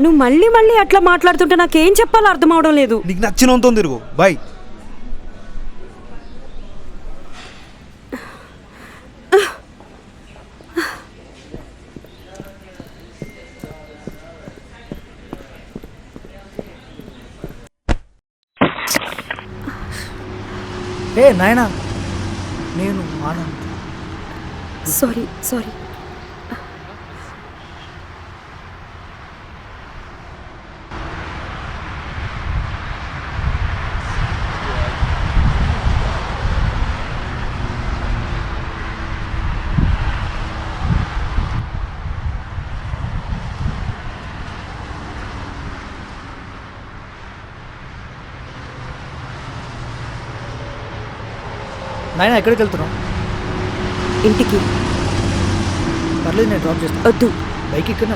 నువ్వు మళ్ళీ మళ్ళీ అట్లా మాట్లాడుతుంటే నాకేం చెప్పాలో అర్థం అవడం లేదు. నీకు నచ్చినంత తిరుగు. బాయ్. ఏ నాయనా, నేను ఆనంద్. Sorry sorry. నాయనా ఎక్కడికి వెళ్తున్నావు? ఇంటికి. పర్లేదు, నేను డ్రాప్ చేస్తాను. వద్దు. బైక్ ఇక్కడ